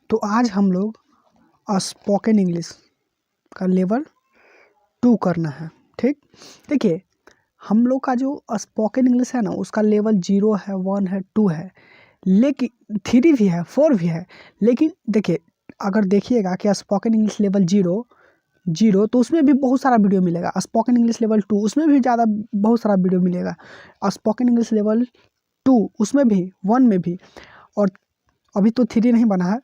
तो आज हम लोग स्पोकन इंग्लिश का लेवल 2 करना है। ठीक, देखिए हम लोग का जो स्पोकन इंग्लिश है ना, उसका लेवल 0 है, 1 है, 2 है, लेकिन 3 भी है, 4 भी है। लेकिन देखिए, अगर देखिएगा कि स्पोकन इंग्लिश लेवल 0 तो उसमें भी बहुत सारा वीडियो मिलेगा। स्पोकन इंग्लिश लेवल 2 उसमें भी ज़्यादा बहुत सारा वीडियो मिलेगा। स्पोकन इंग्लिश लेवल 2 उसमें भी, 1 में भी, और अभी तो 3 नहीं बना है,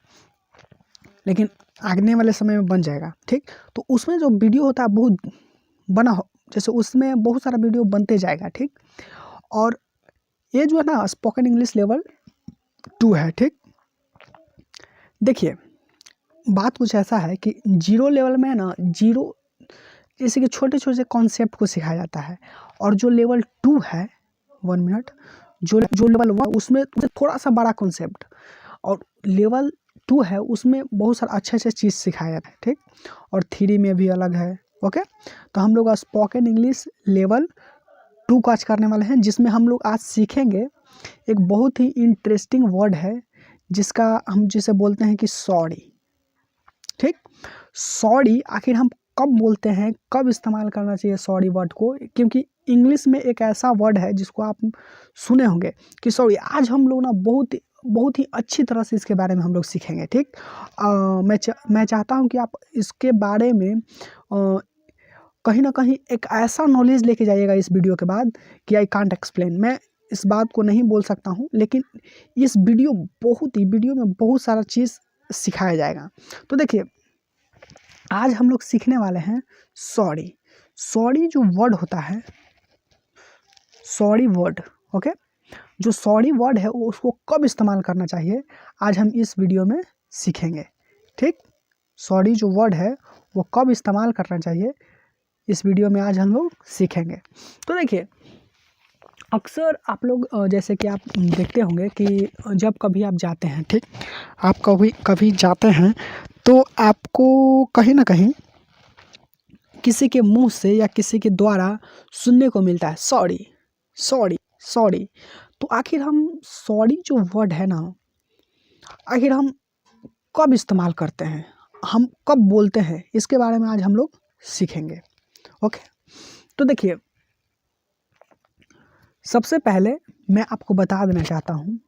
लेकिन आगने वाले समय में बन जाएगा। ठीक, तो उसमें जो वीडियो होता है बहुत बना हो, जैसे उसमें बहुत सारा वीडियो बनते जाएगा। ठीक, और ये जो है ना स्पोकन इंग्लिश लेवल 2 है। ठीक, देखिए बात कुछ ऐसा है कि 0 लेवल में है ना, 0 जैसे कि छोटे छोटे कॉन्सेप्ट को सिखाया जाता है, और जो लेवल 2 है, 1 मिनट, जो लेवल 1 उसमें थोड़ा सा बड़ा कॉन्सेप्ट, और लेवल 2 है उसमें बहुत सारा अच्छे चीज़ सिखाया जाता है। ठीक, और 3 में भी अलग है। ओके, तो हम लोग स्पोकन इंग्लिश लेवल 2 का आज करने वाले हैं, जिसमें हम लोग आज सीखेंगे एक बहुत ही इंटरेस्टिंग वर्ड है, जिसका हम जिसे बोलते हैं कि सॉरी। ठीक, सॉरी आखिर हम कब बोलते हैं, कब इस्तेमाल करना चाहिए सॉरी वर्ड को, क्योंकि इंग्लिश में एक ऐसा वर्ड है जिसको आप सुने होंगे कि सॉरी। आज हम लोग ना बहुत ही अच्छी तरह से इसके बारे में हम लोग सीखेंगे। ठीक, मैं चाहता हूं कि आप इसके बारे में कहीं ना कहीं एक ऐसा नॉलेज लेके जाइएगा इस वीडियो के बाद कि आई कांट एक्सप्लेन। मैं इस बात को नहीं बोल सकता हूं, लेकिन इस वीडियो में बहुत सारा चीज़ सिखाया जाएगा। तो देखिए, आज हम लोग सीखने वाले हैं सॉरी। सॉरी जो वर्ड होता है, सॉरी वर्ड, ओके, जो सॉरी वर्ड है वो उसको कब इस्तेमाल करना चाहिए, आज हम इस वीडियो में सीखेंगे। ठीक, सॉरी जो वर्ड है वो कब इस्तेमाल करना चाहिए, इस वीडियो में आज हम लोग सीखेंगे। तो देखिए, अक्सर आप लोग जैसे कि आप देखते होंगे कि जब कभी आप जाते हैं, ठीक, आप कभी जाते हैं तो आपको कहीं ना कहीं किसी के मुंह से या किसी के द्वारा सुनने को मिलता है सॉरी सॉरी सॉरी। तो आखिर हम सॉरी जो वर्ड है ना, आखिर हम कब इस्तेमाल करते हैं, हम कब बोलते हैं, इसके बारे में आज हम लोग सीखेंगे। ओके, तो देखिए, सबसे पहले मैं आपको बता देना चाहता हूँ,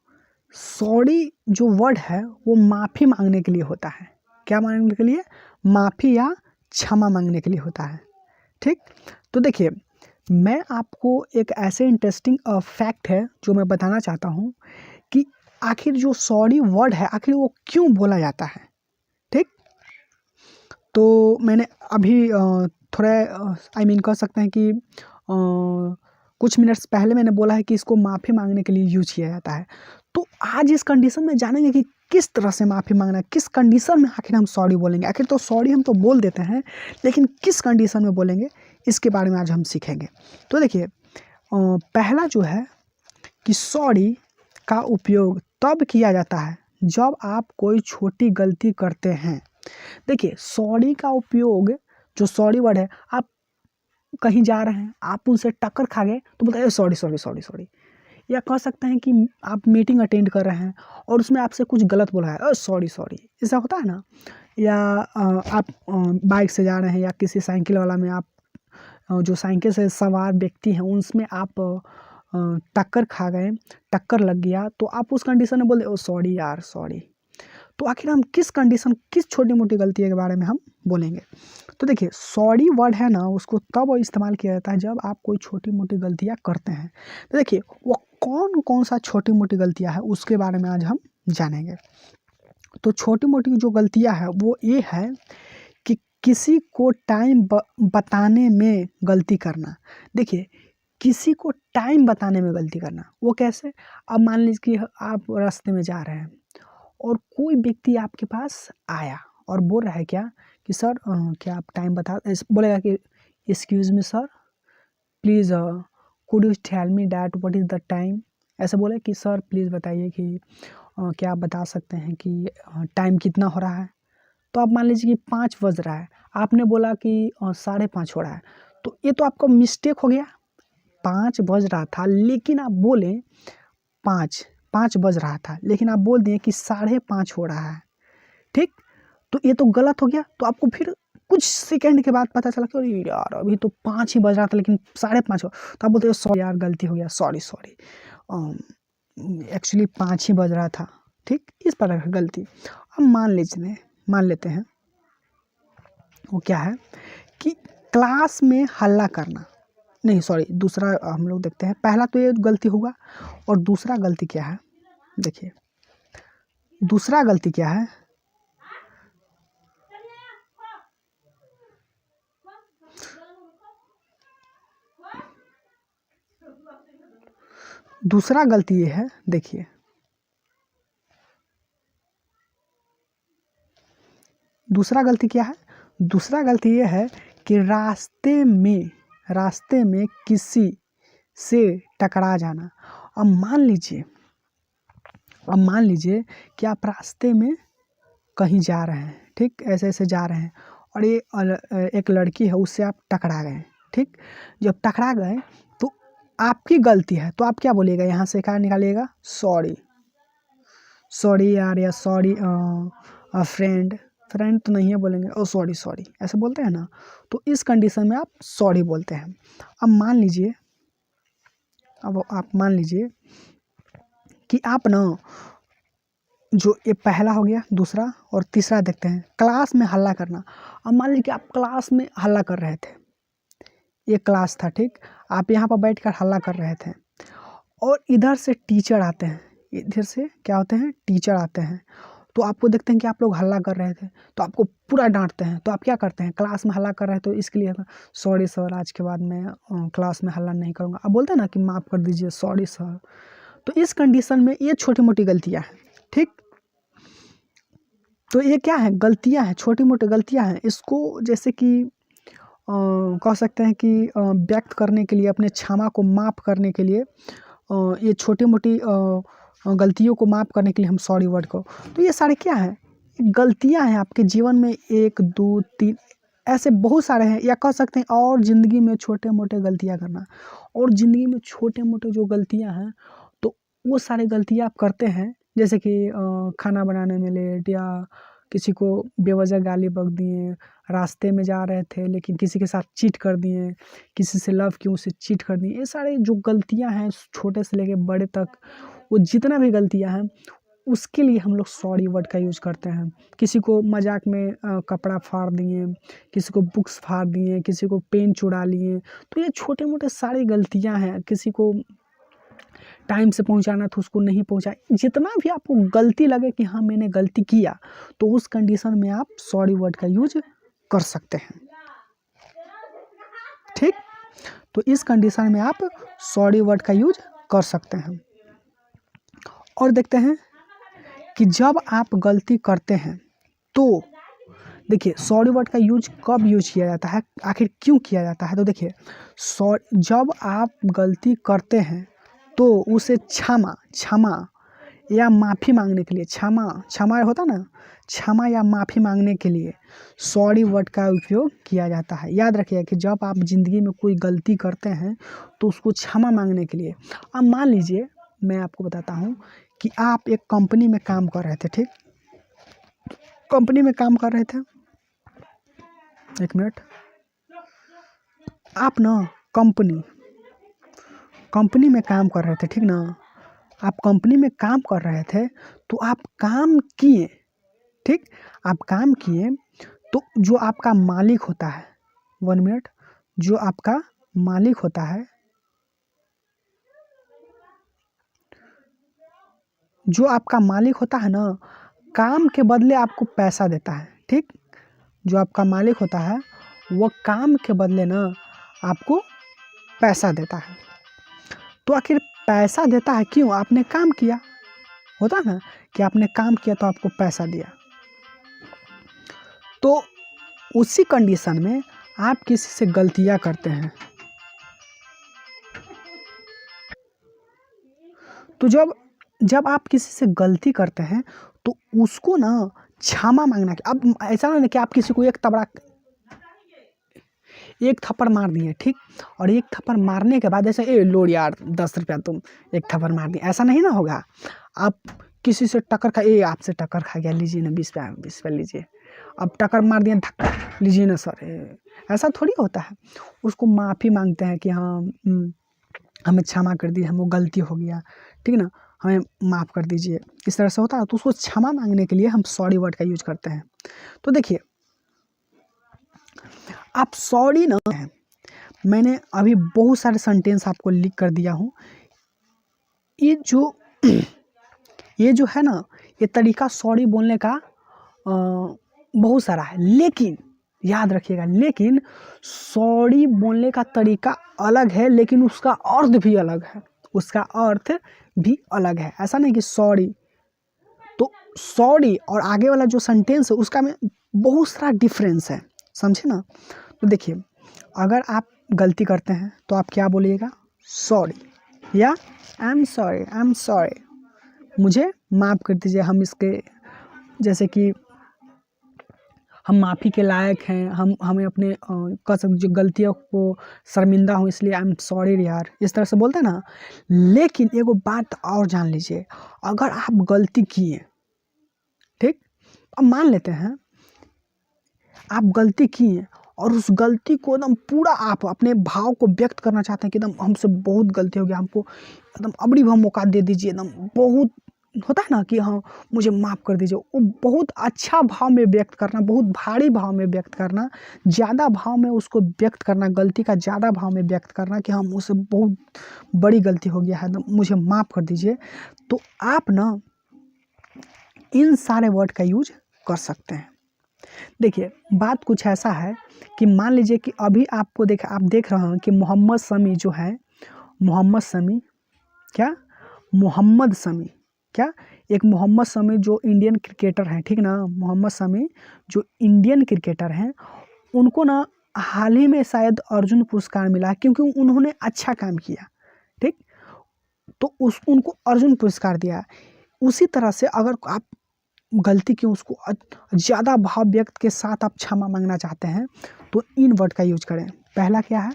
सॉरी जो वर्ड है वो माफ़ी मांगने के लिए होता है। क्या मांगने के लिए? माफ़ी या क्षमा मांगने के लिए होता है। ठीक, तो देखिए, मैं आपको एक ऐसे इंटरेस्टिंग फैक्ट है जो मैं बताना चाहता हूँ कि आखिर जो सॉरी वर्ड है आखिर वो क्यों बोला जाता है। ठीक, तो मैंने अभी थोड़ा कह सकते हैं कि कुछ मिनट्स पहले मैंने बोला है कि इसको माफ़ी मांगने के लिए यूज किया जाता है। तो आज इस कंडीशन में जानेंगे कि किस तरह से माफ़ी मांगना है, किस कंडीशन में आखिर हम सॉरी बोलेंगे। आखिर तो सॉरी हम तो बोल देते हैं, लेकिन किस कंडीशन में बोलेंगे इसके बारे में आज हम सीखेंगे। तो देखिए, पहला जो है कि सॉरी का उपयोग तब किया जाता है जब आप कोई छोटी गलती करते हैं। देखिए, सॉरी का उपयोग, जो सॉरी वर्ड है, आप कहीं जा रहे हैं, आप उनसे टक्कर खा गए तो बोलते हैं सॉरी सॉरी सॉरी सॉरी। या कह सकते हैं कि आप मीटिंग अटेंड कर रहे हैं और उसमें आपसे कुछ गलत बोला है, सॉरी सॉरी, ऐसा होता है ना। या आप बाइक से जा रहे हैं या किसी साइकिल वाला में आप जो साइकिल से सवार व्यक्ति हैं उनमें आप टक्कर खा गए, टक्कर लग गया, तो आप उस कंडीशन में बोलते ओ सॉरी यार सॉरी। तो आखिर हम किस कंडीशन, किस छोटी मोटी गलती के बारे में हम बोलेंगे। तो देखिए, सॉरी वर्ड है ना, उसको तब इस्तेमाल किया जाता है जब आप कोई छोटी मोटी गलतियाँ करते हैं। तो देखिए, वो कौन कौन सा छोटी मोटी गलतियाँ हैं उसके बारे में आज हम जानेंगे। तो छोटी मोटी जो गलतियाँ हैं वो ये है कि किसी को टाइम बताने में गलती करना। देखिए, किसी को टाइम बताने में गलती करना, वो कैसे? अब मान लीजिए कि आप रास्ते में जा रहे हैं और कोई व्यक्ति आपके पास आया और बोल रहा है क्या कि सर क्या आप टाइम बता, बोलेगा कि excuse me sir, please could you tell me that what is the time. ऐसे बोले कि सर प्लीज़ बताइए कि क्या आप बता सकते हैं कि टाइम कितना हो रहा है। तो आप मान लीजिए कि 5 बज रहा है, आपने बोला कि 5:30 हो रहा है, तो ये तो आपका मिस्टेक हो गया। 5 बज रहा था लेकिन आप बोले 5 बज रहा था लेकिन आप बोल दिए कि 5:30 हो रहा है, ठीक। तो ये तो गलत हो गया। तो आपको फिर कुछ सेकंड के बाद पता चला कि अरे यार अभी तो 5 ही बज रहा था लेकिन 5:30 हो, तो आप बोलते हो सॉरी यार गलती हो गया, सॉरी सॉरी, एक्चुअली 5 ही बज रहा था, ठीक। इस प्रकार की गलती। अब मान लेते हैं वो क्या है कि क्लास में हल्ला करना, नहीं सॉरी, दूसरा हम लोग देखते हैं। पहला तो ये गलती होगा और दूसरा गलती क्या है, देखिए दूसरा गलती क्या है, दूसरा गलती ये है, देखिए दूसरा गलती क्या है, दूसरा गलती ये है कि रास्ते में किसी से टकरा जाना। अब मान लीजिए कि आप रास्ते में कहीं जा रहे हैं, ठीक, ऐसे ऐसे जा रहे हैं और ये एक लड़की है, उससे आप टकरा गए, ठीक। जब टकरा गए तो आपकी गलती है, तो आप क्या बोलिएगा, यहाँ से क्या निकालिएगा, सॉरी सॉरी यार, या सॉरी फ्रेंड तो नहीं है बोलेंगे, ओ सॉरी सॉरी ऐसे बोलते हैं ना। तो इस कंडीशन में आप सॉरी बोलते हैं। अब आप मान लीजिए कि आप ना, जो ये पहला हो गया, दूसरा और तीसरा देखते हैं, क्लास में हल्ला करना। अब मान लीजिए कि आप क्लास में हल्ला कर रहे थे, ये क्लास था, ठीक, आप यहाँ पर बैठकर हल्ला कर रहे थे और इधर से टीचर आते हैं, इधर से क्या होते हैं, टीचर आते हैं। तो आपको देखते हैं कि आप लोग हल्ला कर रहे थे, तो आपको पूरा डांटते हैं। तो आप क्या करते हैं, क्लास में हल्ला कर रहे हैं तो इसके लिए सॉरी सर, आज के बाद मैं क्लास में हल्ला नहीं करूँगा। आप बोलते हैं ना कि माफ़ कर दीजिए, सॉरी सर। तो इस कंडीशन में ये छोटी मोटी गलतियाँ हैं, ठीक। तो ये क्या है, गलतियाँ हैं, छोटी मोटी गलतियाँ हैं। इसको जैसे कि कह सकते हैं कि व्यक्त करने के लिए, अपने क्षमा को माफ़ करने के लिए, ये छोटी मोटी गलतियों को माफ़ करने के लिए हम सॉरी वर्ड को, तो ये सारे क्या हैं, गलतियां हैं आपके जीवन में। 1 2 3 ऐसे बहुत सारे हैं, या कह सकते हैं और ज़िंदगी में छोटे मोटे गलतियां करना। और ज़िंदगी में छोटे मोटे जो गलतियां हैं, तो वो सारी गलतियां आप करते हैं, जैसे कि खाना बनाने में लेट, या किसी को बेवजह गाली बक दिए, रास्ते में जा रहे थे लेकिन किसी के साथ चीट कर दिए, किसी से लव किए उससे चीट कर दिए। ये सारे जो गलतियां हैं, छोटे से लेके बड़े तक, वो जितना भी गलतियां हैं, उसके लिए हम लोग सॉरी वर्ड का यूज़ करते हैं। किसी को मजाक में कपड़ा फाड़ दिए, किसी को बुक्स फाड़ दिए, किसी को पेन चुरा लिए, तो ये छोटे मोटे सारी गलतियां हैं। किसी को टाइम से पहुंचाना था, उसको नहीं पहुंचा, जितना भी आपको गलती लगे कि हाँ मैंने गलती किया, तो उस कंडीशन में आप सॉरी वर्ड का यूज कर सकते हैं, ठीक। तो इस कंडीशन में आप सॉरी वर्ड का यूज कर सकते हैं। और देखते हैं कि जब आप गलती करते हैं तो देखिए सॉरी वर्ड का यूज कब यूज किया जाता है, आखिर क्यों किया जाता है। तो देखिए जब आप गलती करते हैं तो उसे क्षमा या माफ़ी मांगने के लिए, क्षमा होता ना, क्षमा या माफ़ी मांगने के लिए सॉरी वर्ड का उपयोग किया जाता है। याद रखिए कि जब आप ज़िंदगी में कोई गलती करते हैं तो उसको क्षमा मांगने के लिए। अब मान लीजिए मैं आपको बताता हूँ कि आप एक कंपनी में काम कर रहे थे, ठीक, कंपनी में काम कर रहे थे, एक मिनट, आप ना कंपनी में काम कर रहे थे, ठीक ना, आप कंपनी में काम कर रहे थे, तो आप काम किए, ठीक, आप काम किए, तो जो आपका मालिक होता है, 1 मिनट, जो आपका मालिक होता है, जो आपका मालिक होता है ना, काम के बदले आपको पैसा देता है, ठीक। जो आपका मालिक होता है वह काम के बदले ना आपको पैसा देता है। तो आखिर पैसा देता है क्यों, आपने काम किया, होता ना कि आपने काम किया तो आपको पैसा दिया। तो उसी कंडीशन में आप किसी से गलतियां करते हैं, तो जब आप किसी से गलती करते हैं तो उसको ना क्षमा मांगना। अब ऐसा ना कि आप किसी को एक थप्पड़ मार दिए, ठीक, और एक थप्पड़ मारने के बाद ऐसे लो यार 10 रुपया तुम एक थप्पड़ मार दिए, ऐसा नहीं ना होगा। आप किसी से टक्कर आपसे टक्कर खा गया, लीजिए ना 20 रुपया लीजिए। अब टक्कर मार दिया, धक्का लीजिए ना सर, ऐसा थोड़ी होता है। उसको माफ़ी मांगते हैं कि हाँ हमें क्षमा कर दी, हमको गलती हो गया, ठीक ना, हमें माफ़ कर दीजिए, इस तरह से होता है। तो उसको क्षमा मांगने के लिए हम सॉरी वर्ड का यूज करते हैं। तो देखिए आप सॉरी ना है, मैंने अभी बहुत सारे सेंटेंस आपको लिख कर दिया हूँ। ये जो है ना, ये तरीका सॉरी बोलने का बहुत सारा है, लेकिन याद रखिएगा, लेकिन सॉरी बोलने का तरीका अलग है, लेकिन उसका अर्थ भी अलग है, उसका अर्थ भी अलग है। ऐसा नहीं कि सॉरी, तो सॉरी और आगे वाला जो सेंटेंस है उसका में बहुत सारा डिफरेंस है, समझे ना। तो देखिए अगर आप गलती करते हैं तो आप क्या बोलिएगा, सॉरी या आई एम सॉरी, मुझे माफ़ कर दीजिए। हम इसके जैसे कि हम माफ़ी के लायक हैं, हमें अपने जो गलतियों को शर्मिंदा हूँ इसलिए आई एम सॉरी यार, इस तरह से बोलते हैं ना। लेकिन एगो बात और जान लीजिए, अगर आप गलती किए, ठीक, अब मान लेते हैं आप गलती किए और उस गलती को एकदम पूरा आप अपने भाव को व्यक्त करना चाहते हैं कि एकदम हमसे बहुत गलती हो गया, हमको एकदम अबड़ी भाव मौका दे दीजिए, एकदम बहुत होता है ना कि हाँ मुझे माफ़ कर दीजिए, वो बहुत अच्छा भाव में व्यक्त करना, बहुत भारी भाव में व्यक्त करना, ज़्यादा भाव में उसको व्यक्त करना, गलती का ज़्यादा भाव में व्यक्त करना कि हाँ मुझसे बहुत बड़ी गलती हो गया है, मुझे माफ़ कर दीजिए। तो आप ना इन सारे वर्ड का यूज कर सकते हैं। देखिए बात कुछ ऐसा है कि मान लीजिए कि अभी आप देख रहे हैं कि मोहम्मद शमी जो है, मोहम्मद शमी जो इंडियन क्रिकेटर हैं, ठीक ना, मोहम्मद शमी जो इंडियन क्रिकेटर हैं, उनको ना हाल ही में शायद अर्जुन पुरस्कार मिला क्योंकि उन्होंने अच्छा काम किया, ठीक, तो उनको अर्जुन पुरस्कार दिया। उसी तरह से अगर आप गलती की उसको ज़्यादा भाव व्यक्त के साथ आप क्षमा मांगना चाहते हैं तो इन वर्ड का यूज करें। पहला क्या है,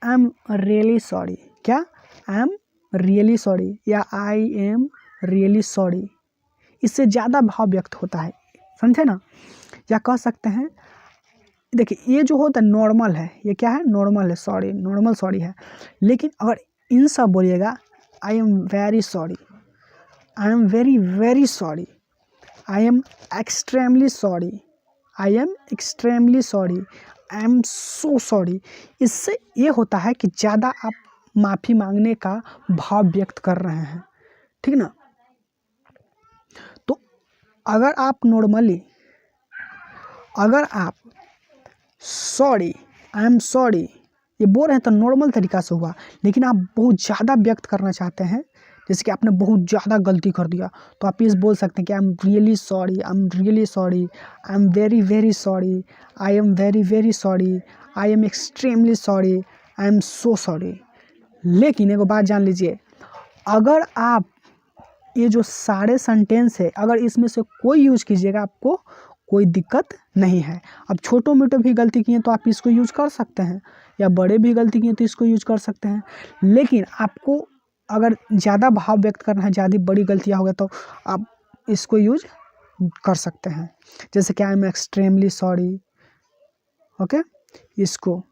आई एम रियली सॉरी, क्या, आई एम रियली सॉरी या आई एम रियली सॉरी, इससे ज़्यादा भाव व्यक्त होता है, समझे ना। या कह सकते हैं, देखिए ये जो होता है नॉर्मल है, ये क्या है, नॉर्मल है, सॉरी नॉर्मल सॉरी है। लेकिन अगर इन सब बोलिएगा, आई am very sorry, I am very very sorry, I am extremely sorry, I am extremely sorry, I am so sorry, इससे ये होता है कि ज़्यादा आप माफ़ी मांगने का भाव व्यक्त कर रहे हैं, ठीक ना। तो अगर आप नॉर्मली, अगर आप सॉरी, आई एम सॉरी ये बोल रहे हैं तो नॉर्मल तरीका से हुआ, लेकिन आप बहुत ज़्यादा व्यक्त करना चाहते हैं, जैसे कि आपने बहुत ज़्यादा गलती कर दिया, तो आप इस बोल सकते हैं कि आई am really sorry, I am really sorry, I am very very sorry, I am very very sorry, I am extremely sorry, I am so sorry. लेकिन एक बात जान लीजिए, अगर आप ये जो सारे सेंटेंस है, अगर इसमें से कोई यूज कीजिएगा आपको कोई दिक्कत नहीं है। अब छोटो मोटो भी गलती किए तो आप इसको यूज कर सकते हैं, या बड़े भी गलती किए तो इसको यूज कर सकते हैं। लेकिन आपको अगर ज़्यादा भाव व्यक्त करना है, ज़्यादा बड़ी गलतियाँ हो गया तो आप इसको यूज कर सकते हैं, जैसे कि आई एम एक्सट्रीमली सॉरी, ओके, इसको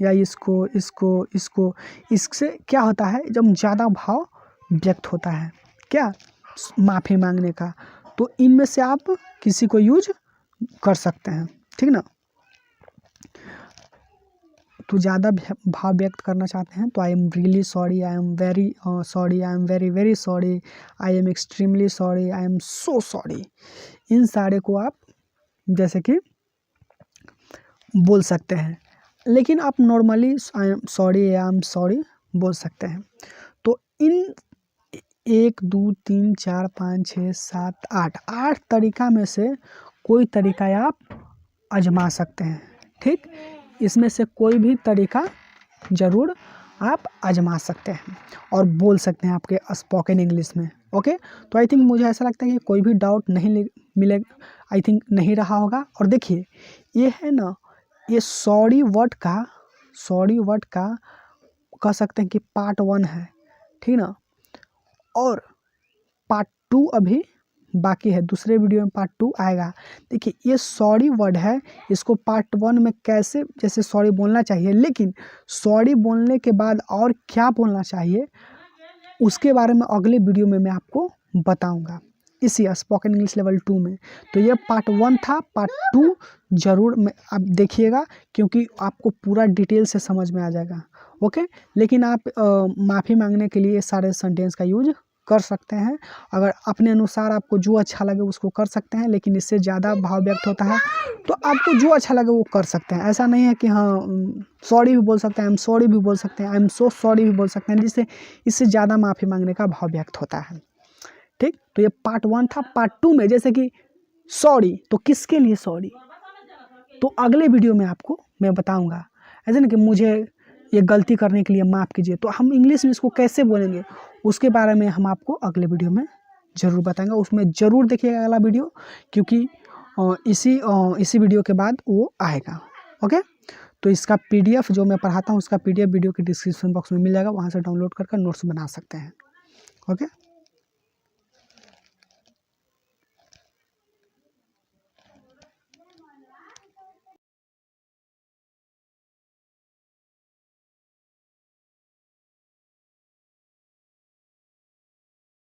या इसको, इससे क्या होता है, जब ज़्यादा भाव व्यक्त होता है क्या, माफ़ी मांगने का, तो इनमें से आप किसी को यूज कर सकते हैं, ठीक ना। तो ज़्यादा भाव व्यक्त करना चाहते हैं तो I am really sorry, I am very sorry, I am very very sorry, I am extremely sorry, I am so sorry, इन सारे को आप जैसे कि बोल सकते हैं। लेकिन आप नॉर्मली आई एम सॉरी या आई एम सॉरी बोल सकते हैं। तो इन 1 2 3 4 5 6 7 8 तरीका में से कोई तरीका आप आजमा सकते हैं, ठीक, इसमें से कोई भी तरीका ज़रूर आप आजमा सकते हैं और बोल सकते हैं आपके स्पोकन इंग्लिश में। ओके, तो आई थिंक मुझे ऐसा लगता है कि कोई भी डाउट नहीं मिले, आई थिंक नहीं रहा होगा। और देखिए ये है ना, ये सॉरी वर्ड का कह सकते हैं कि पार्ट 1 है, ठीक ना, और पार्ट 2 अभी बाकी है, दूसरे वीडियो में पार्ट 2 आएगा। देखिए ये सॉरी वर्ड है, इसको पार्ट 1 में कैसे जैसे सॉरी बोलना चाहिए, लेकिन सॉरी बोलने के बाद और क्या बोलना चाहिए उसके बारे में अगले वीडियो में मैं आपको बताऊंगा, इसी स्पोकन इंग्लिश लेवल 2 में। तो ये पार्ट 1 था, पार्ट 2 ज़रूर में आप देखिएगा, क्योंकि आपको पूरा डिटेल से समझ में आ जाएगा। ओके, लेकिन आप माफ़ी मांगने के लिए सारे सेंटेंस का यूज कर सकते हैं, अगर अपने अनुसार आपको जो अच्छा लगे उसको कर सकते हैं, लेकिन इससे ज़्यादा भाव व्यक्त होता है तो आपको जो अच्छा लगे वो कर सकते हैं। ऐसा नहीं है कि हाँ सॉरी भी बोल सकते हैं, आई एम सॉरी भी बोल सकते हैं, आई एम सो सॉरी भी बोल सकते हैं, जिससे इससे ज़्यादा माफ़ी मांगने का भाव व्यक्त होता है। ठीक, तो ये पार्ट 1 था। पार्ट 2 में जैसे कि सॉरी, तो किसके लिए सॉरी, तो अगले वीडियो में आपको मैं बताऊंगा। ऐसे ना कि मुझे ये गलती करने के लिए माफ़ कीजिए, तो हम इंग्लिश में इसको कैसे बोलेंगे उसके बारे में हम आपको अगले वीडियो में ज़रूर बताएंगे। उसमें ज़रूर देखिएगा अगला वीडियो, क्योंकि इसी वीडियो के बाद वो आएगा। ओके, तो इसका PDF जो मैं पढ़ाता हूँ उसका PDF वीडियो के डिस्क्रिप्शन बॉक्स में मिल जाएगा, वहाँ से डाउनलोड कर नोट्स बना सकते हैं। ओके।